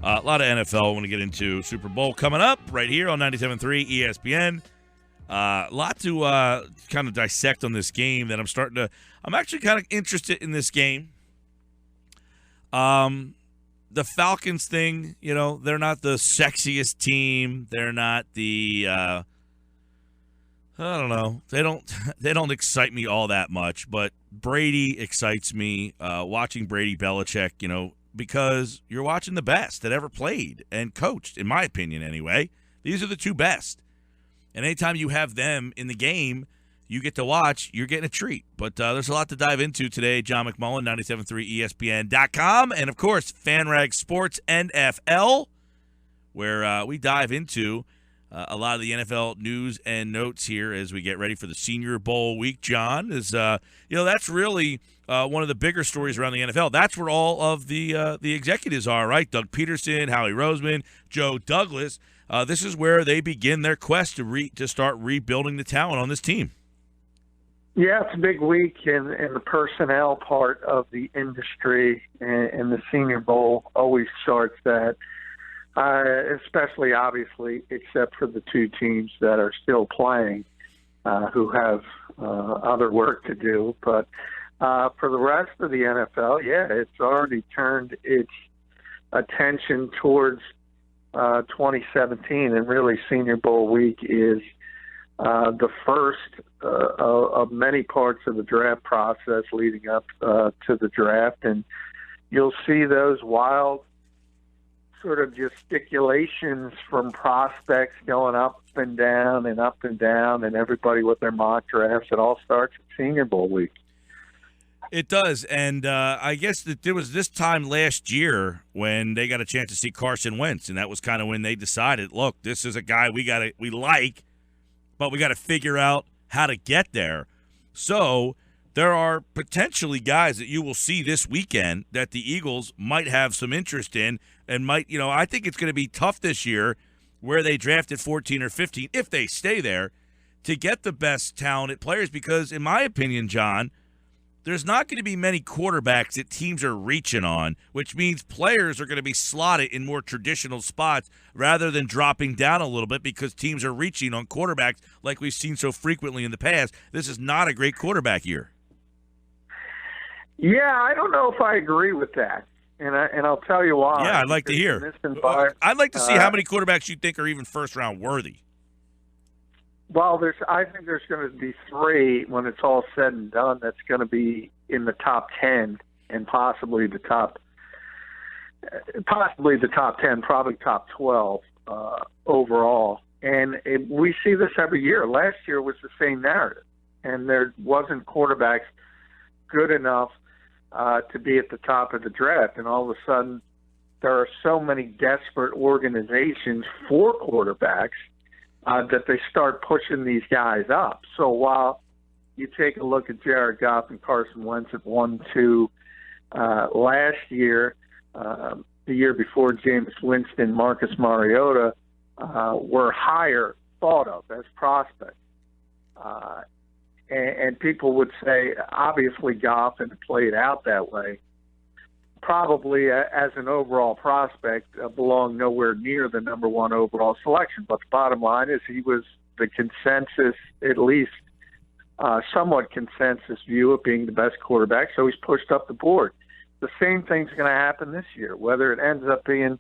A lot of NFL I want to get into. Super Bowl coming up right here on 97.3 ESPN. A lot to kind of dissect on this game that I'm actually kind of interested in this game. The Falcons thing, they're not the sexiest team. They're not the, I don't know. They don't excite me all that much, but Brady excites me. Watching Brady Belichick, because you're watching the best that ever played and coached, in my opinion anyway. These are the two best. And anytime you have them in the game, you get to watch, you're getting a treat. But there's a lot to dive into today. John McMullen, 97.3 ESPN.com. And, of course, FanRag Sports NFL, where we dive into a lot of the NFL news and notes here as we get ready for the Senior Bowl week. John, that's really one of the bigger stories around the NFL. That's where all of the executives are, right? Doug Peterson, Howie Roseman, Joe Douglas. This is where they begin their quest to start rebuilding the talent on this team. Yeah, it's a big week in the personnel part of the industry, and the Senior Bowl always starts that, especially, obviously, except for the two teams that are still playing who have other work to do. But for the rest of the NFL, it's already turned its attention towards 2017, and really Senior Bowl week is the first of many parts of the draft process leading up to the draft, and you'll see those wild sort of gesticulations from prospects going up and down and up and down, and everybody with their mock drafts. It all starts at Senior Bowl week. It does, and I guess that there was this time last year when they got a chance to see Carson Wentz, and that was kind of when they decided, look, this is a guy we like, but we got to figure out how to get there. So there are potentially guys that you will see this weekend that the Eagles might have some interest in, and I think it's going to be tough this year where they drafted 14 or 15, if they stay there, to get the best talented players, because in my opinion, John, there's not going to be many quarterbacks that teams are reaching on, which means players are going to be slotted in more traditional spots rather than dropping down a little bit because teams are reaching on quarterbacks like we've seen so frequently in the past. This is not a great quarterback year. Yeah, I don't know if I agree with that, and I'll tell you why. Yeah, I'd like to hear. I'd like to see how many quarterbacks you think are even first-round worthy. Well, I think there's going to be three when it's all said and done that's going to be in the top 10 and possibly the top 10, probably top 12 overall. And we see this every year. Last year was the same narrative, and there wasn't quarterbacks good enough to be at the top of the draft. And all of a sudden, there are so many desperate organizations for quarterbacks that they start pushing these guys up. So while you take a look at Jared Goff and Carson Wentz at 1-2 last year, the year before Jameis Winston, Marcus Mariota were higher thought of as prospects. And people would say, obviously, Goff, and it played out that way, probably as an overall prospect belonged nowhere near the number one overall selection. But the bottom line is he was the consensus, at least somewhat consensus view of being the best quarterback, so he's pushed up the board. The same thing's going to happen this year, whether it ends up being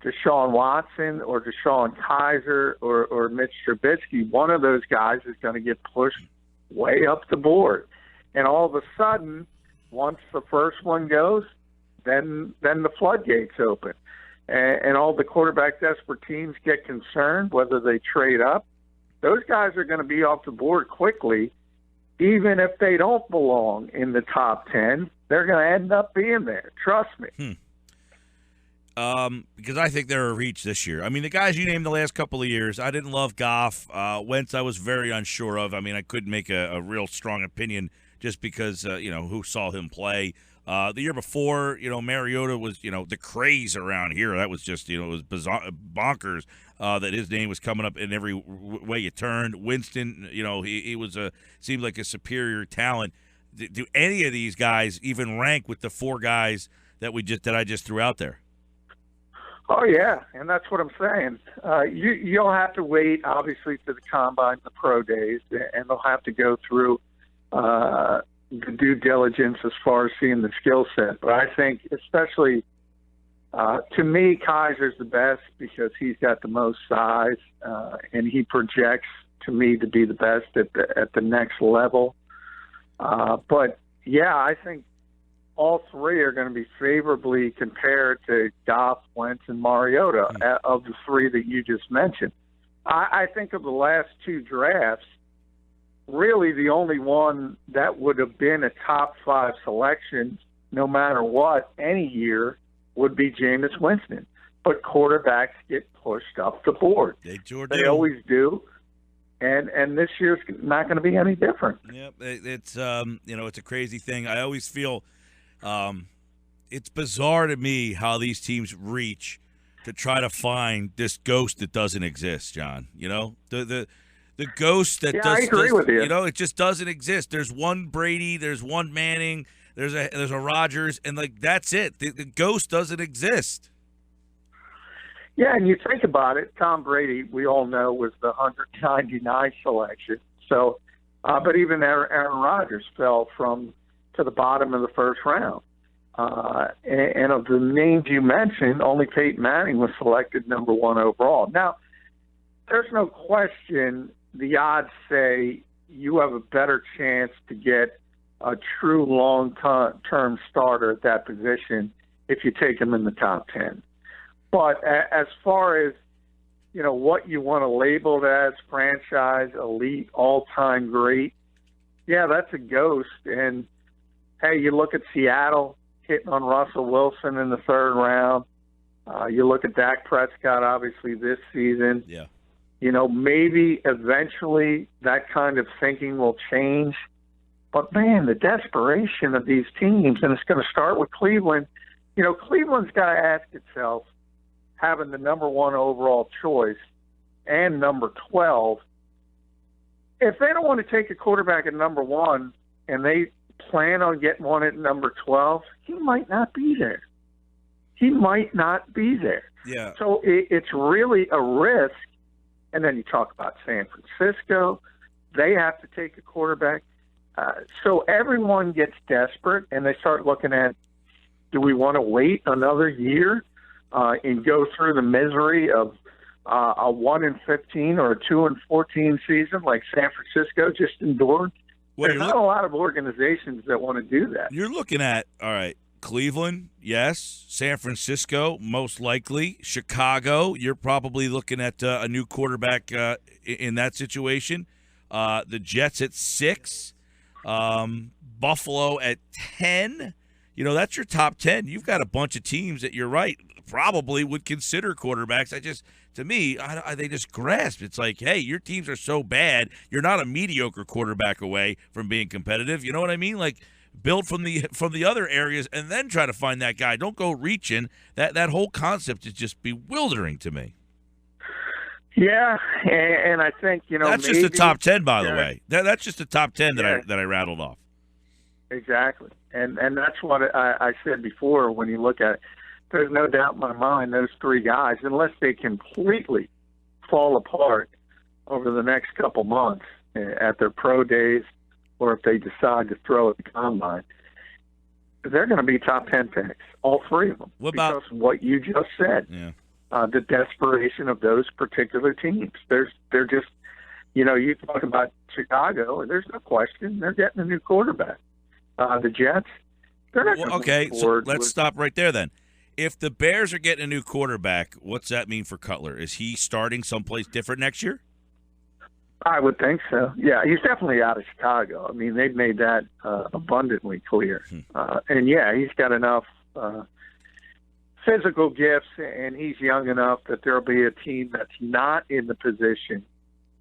Deshaun Watson or Deshaun Kaiser or Mitch Trubisky. One of those guys is going to get pushed way up the board. And all of a sudden, once the first one goes, then the floodgates open. And all the quarterback desperate teams get concerned, whether they trade up. Those guys are going to be off the board quickly. Even if they don't belong in the top 10, they're going to end up being there. Trust me. Because I think they're a reach this year. I mean, the guys you named the last couple of years, I didn't love Goff. Wentz, I was very unsure of. I mean, I couldn't make a real strong opinion just because, who saw him play. The year before, Mariota was, the craze around here. That was just, it was bizarre, bonkers that his name was coming up in every way you turned. Winston, he was seemed like a superior talent. Do any of these guys even rank with the four guys that I just threw out there? Oh, yeah, and that's what I'm saying. You'll have to wait, obviously, to the combine, the pro days, and they'll have to go through the due diligence as far as seeing the skill set. But I think, especially to me, Kaiser's the best because he's got the most size, and he projects to me to be the best at the next level. But yeah, I think all three are going to be favorably compared to Goff, Wentz, and Mariota of the three that you just mentioned. I think of the last two drafts, really the only one that would have been a top 5 selection, no matter what, any year, would be Jameis Winston. But quarterbacks get pushed up the board. They always do. And this year's not going to be any different. Yep, it's it's a crazy thing. I always feel it's bizarre to me how these teams reach to try to find this ghost that doesn't exist, John. The ghost that I agree with you. It just doesn't exist. There's one Brady, there's one Manning, there's a Rodgers, and that's it. The ghost doesn't exist. Yeah, and you think about it, Tom Brady, we all know, was the 199 selection. So, but even Aaron Rodgers fell to the bottom of the first round. And of the names you mentioned, only Peyton Manning was selected number 1 overall. Now, there's no question the odds say you have a better chance to get a true long-term starter at that position if you take him in the top 10. But as far as, what you want to label it as, franchise, elite, all-time great, yeah, that's a ghost. And, hey, you look at Seattle hitting on Russell Wilson in the 3rd round. You look at Dak Prescott, obviously, this season. Yeah. Maybe eventually that kind of thinking will change. But, man, the desperation of these teams, and it's going to start with Cleveland. Cleveland's got to ask itself, having the number 1 overall choice and number 12, if they don't want to take a quarterback at number 1 and they plan on getting one at number 12, he might not be there. Yeah. So it's really a risk. And then you talk about San Francisco. They have to take a quarterback. So everyone gets desperate, and they start looking at, do we want to wait another year and go through the misery of a 1-15 or a 2-14 season like San Francisco just endured? There's not a lot of organizations that want to do that. You're looking at, all right, Cleveland, yes. San Francisco, most likely. Chicago, you're probably looking at a new quarterback in that situation. The Jets at 6. Buffalo at 10. That's your top 10. You've got a bunch of teams that, you're right, probably would consider quarterbacks. To me, they just grasp. It's like, hey, your teams are so bad, you're not a mediocre quarterback away from being competitive. You know what I mean? Like, build from the other areas and then try to find that guy. Don't go reaching. That whole concept is just bewildering to me. Yeah, and I think, that's maybe, just the top 10, by the way. That's just the top 10 that I rattled off. Exactly. And that's what I said before. When you look at it, there's no doubt in my mind those 3 guys, unless they completely fall apart over the next couple months at their pro days, or if they decide to throw at the combine, they're going to be top 10 picks, all 3 of them. Because of what you just said. Yeah. The desperation of those particular teams. They're just, you talk about Chicago, and there's no question they're getting a new quarterback. The Jets, they're not going to okay, so let's stop right there then. If the Bears are getting a new quarterback, what's that mean for Cutler? Is he starting someplace different next year? I would think so. Yeah, he's definitely out of Chicago. I mean, they've made that abundantly clear. And, yeah, he's got enough physical gifts, and he's young enough that there'll be a team that's not in the position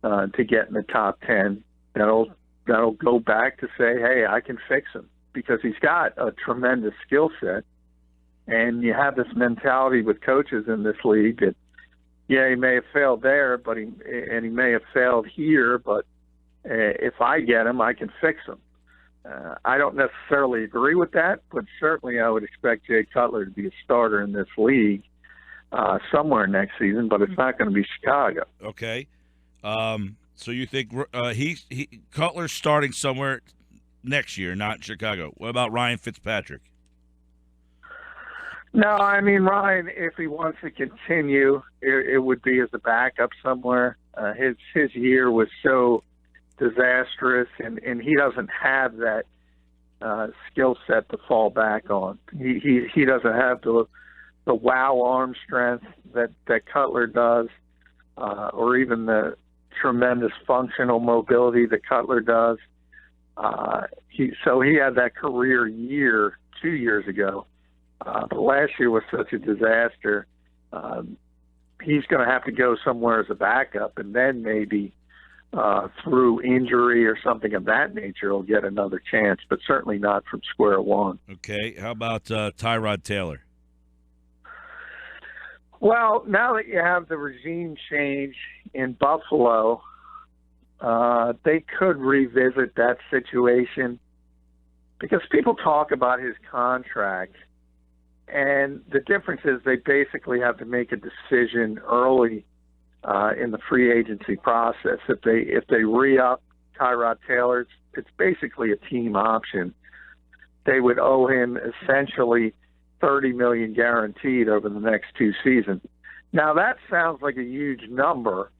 to get in the top 10 that'll go back to say, hey, I can fix him, because he's got a tremendous skill set. And you have this mentality with coaches in this league that, yeah, he may have failed there, but he may have failed here, but if I get him, I can fix him. I don't necessarily agree with that, but certainly I would expect Jay Cutler to be a starter in this league. somewhere next season, but it's not going to be Chicago. Okay. So you think Cutler's starting somewhere next year, not Chicago. What about Ryan Fitzpatrick? No, I mean, Ryan, if he wants to continue, it would be as a backup somewhere. His year was so disastrous, and he doesn't have that skill set to fall back on. He doesn't have the wow arm strength that Cutler does, or even the tremendous functional mobility that Cutler does. So he had that career year 2 years ago. But last year was such a disaster. He's going to have to go somewhere as a backup, and then maybe through injury or something of that nature, he'll get another chance, but certainly not from square one. Okay. How about Tyrod Taylor? Well, now that you have the regime change in Buffalo, they could revisit that situation because people talk about his contract, and the difference is they basically have to make a decision early in the free agency process. If they re-up Tyrod Taylor, it's basically a team option. They would owe him essentially $30 million guaranteed over the next 2 seasons. Now that sounds like a huge number,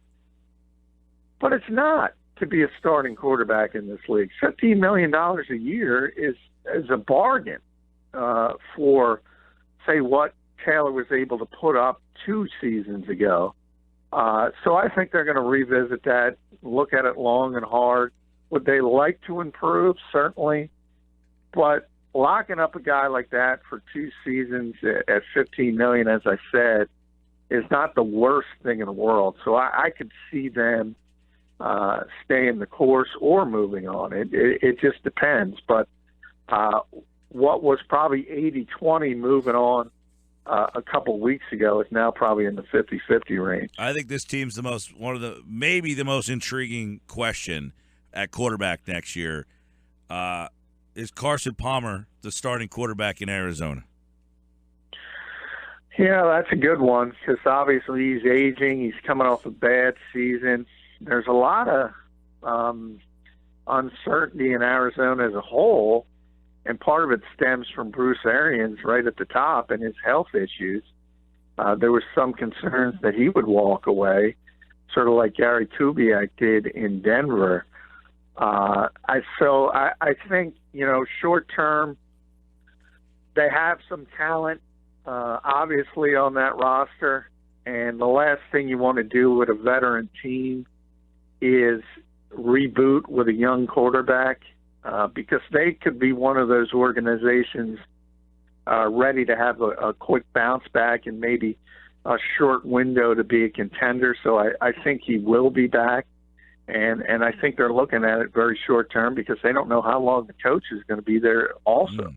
but it's not to be a starting quarterback in this league. $15 million a year is a bargain for, say, what Taylor was able to put up 2 seasons ago. So I think they're going to revisit that, look at it long and hard. Would they like to improve? Certainly. But locking up a guy like that for 2 seasons at $15 million, as I said, is not the worst thing in the world. So I could see them staying the course or moving on. It just depends. But what was probably 80-20 moving on a couple weeks ago is now probably in the 50-50 range. I think this team's maybe the most intriguing question at quarterback next year. Is Carson Palmer the starting quarterback in Arizona? Yeah, that's a good one because obviously he's aging. He's coming off a bad season. There's a lot of uncertainty in Arizona as a whole, and part of it stems from Bruce Arians right at the top and his health issues. There was some concerns that he would walk away, sort of like Gary Kubiak did in Denver. I think, short term, they have some talent, obviously, on that roster. And the last thing you want to do with a veteran team is reboot with a young quarterback, because they could be one of those organizations ready to have a quick bounce back and maybe a short window to be a contender. So I think he will be back. And I think they're looking at it very short term because they don't know how long the coach is going to be there also.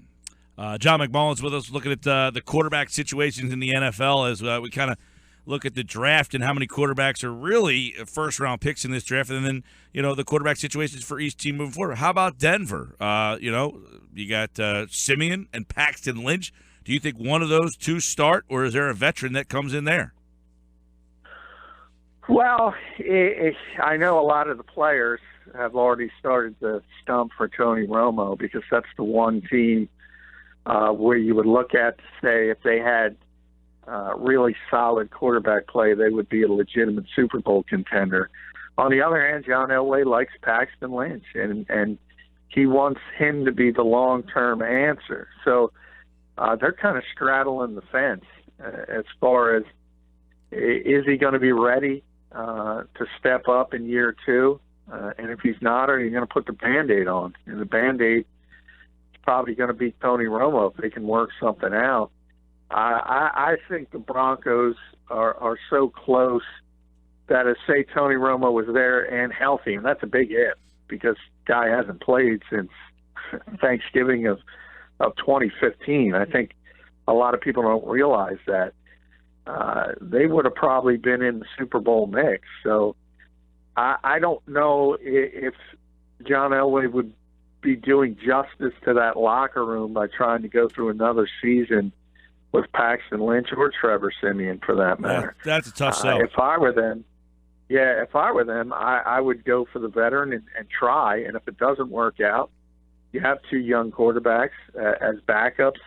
John McMullen's with us looking at the quarterback situations in the NFL as we kind of look at the draft and how many quarterbacks are really first-round picks in this draft, and then, the quarterback situations for each team moving forward. How about Denver? You got Simeon and Paxton Lynch. Do you think one of those two start, or is there a veteran that comes in there? Well, I know a lot of the players have already started to stump for Tony Romo because that's the one team where you would look at to say if they had really solid quarterback play, they would be a legitimate Super Bowl contender. On the other hand, John Elway likes Paxton Lynch, and he wants him to be the long-term answer. So they're kind of straddling the fence as far as is he going to be ready to step up in year 2? And if he's not, are you going to put the Band-Aid on? And the Band-Aid is probably going to be Tony Romo if they can work something out. I think the Broncos are so close that if, say, Tony Romo was there and healthy, and that's a big if because guy hasn't played since Thanksgiving of 2015. I think a lot of people don't realize that. They would have probably been in the Super Bowl mix. So I don't know if John Elway would be doing justice to that locker room by trying to go through another season with Paxton Lynch or Trevor Siemian for that matter. That's a tough sell. If I were them, I would go for the veteran and try. And if it doesn't work out, you have two young quarterbacks as backups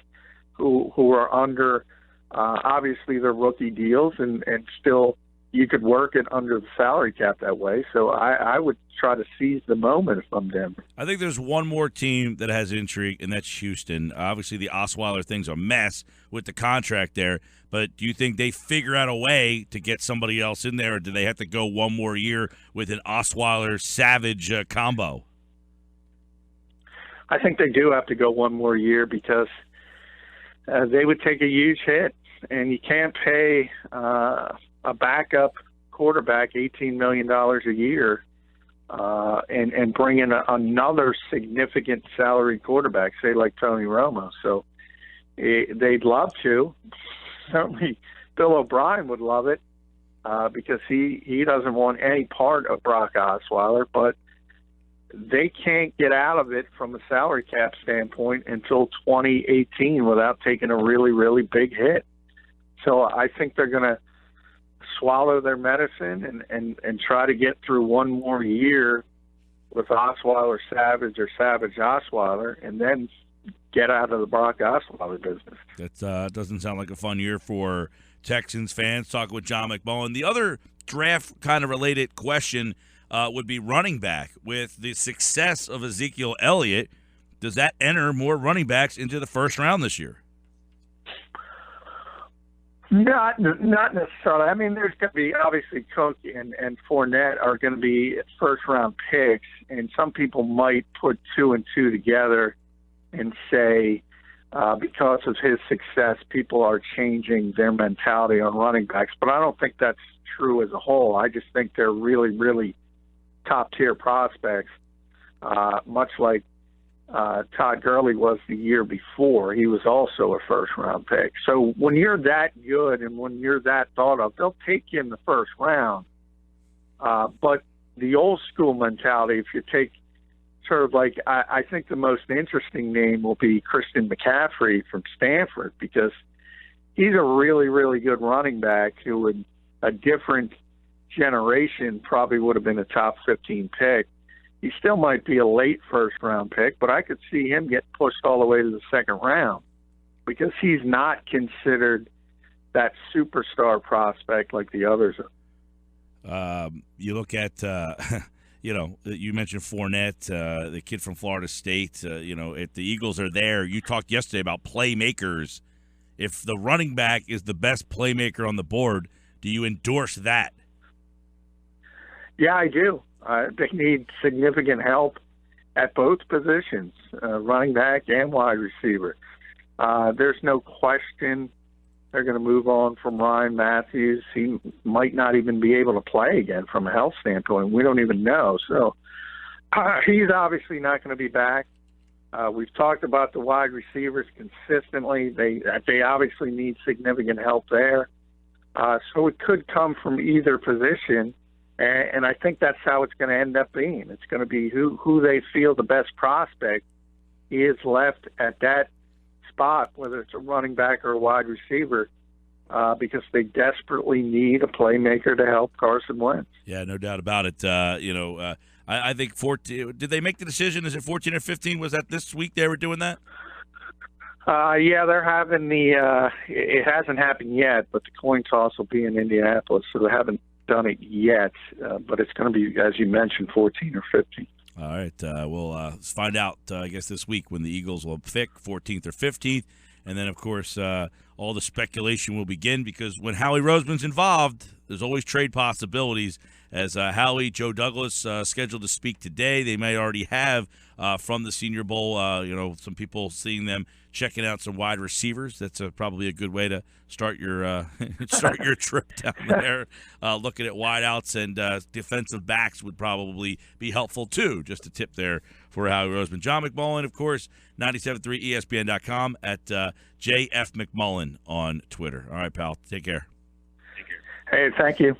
who are under obviously their rookie deals, and still you could work it under the salary cap that way. So I would try to seize the moment if I'm Denver. I think there's one more team that has intrigue, and that's Houston. Obviously, the Osweiler thing's a mess with the contract there, but do you think they figure out a way to get somebody else in there, or do they have to go one more year with an Osweiler-Savage combo? I think they do have to go one more year because they would take a huge hit, and you can't pay a backup quarterback $18 million a year and bring in another significant salary quarterback, say like Tony Romo. So they'd love to. Certainly Bill O'Brien would love it because he doesn't want any part of Brock Osweiler, but they can't get out of it from a salary cap standpoint until 2018 without taking a really, really big hit. So I think they're going to swallow their medicine and try to get through one more year with Osweiler Savage or Savage Osweiler, and then get out of the Brock Osweiler business. That doesn't sound like a fun year for Texans fans. Talking with John McMullen. The other draft kind of related question would be running back. With the success of Ezekiel Elliott, does that enter more running backs into the first round this year? Not necessarily. I mean, there's going to be, obviously, Cook and Fournette are going to be first-round picks, and some people might put two and two together and say because of his success, people are changing their mentality on running backs. But I don't think that's true as a whole. I just think they're really, really top-tier prospects, much like Todd Gurley was the year before. He was also a first-round pick. So when you're that good and when you're that thought of, they'll take you in the first round. But the old-school mentality, if you take sort of like, I think the most interesting name will be Christian McCaffrey from Stanford, because he's a really, really good running back who would, a different generation probably would have been a top 15 pick. He still might be a late first-round pick, but I could see him get pushed all the way to the second round because he's not considered that superstar prospect like the others are. You look at, you mentioned Fournette, the kid from Florida State. If the Eagles are there, you talked yesterday about playmakers. If the running back is the best playmaker on the board, do you endorse that? Yeah, I do. They need significant help at both positions, running back and wide receiver. There's no question they're going to move on from Ryan Matthews. He might not even be able to play again from a health standpoint. We don't even know. So he's obviously not going to be back. We've talked about the wide receivers consistently. They obviously need significant help there. So it could come from either position. And I think that's how it's going to end up being. It's going to be who they feel the best prospect is left at that spot, whether it's a running back or a wide receiver, because they desperately need a playmaker to help Carson Wentz. Yeah, no doubt about it. I think 14. Did they make the decision? Is it 14 or 15? Was that this week they were doing that? Yeah, they're having it hasn't happened yet, but the coin toss will be in Indianapolis, so they haven't done it yet, but it's going to be, as you mentioned, 14 or 15. All right, we'll find out, I guess, this week when the Eagles will pick 14th or 15th, and then, of course, all the speculation will begin because when Howie Roseman's involved, there's always trade possibilities. As Howie, Joe Douglas scheduled to speak today, they may already have from the Senior Bowl, some people seeing them checking out some wide receivers. That's probably a good way to start your your trip down there. Looking at wideouts and defensive backs would probably be helpful too, just a tip there for Howie Roseman. John McMullen, of course, 97.3 ESPN.com at JF McMullen on Twitter. All right, pal. Take care. Hey, thank you.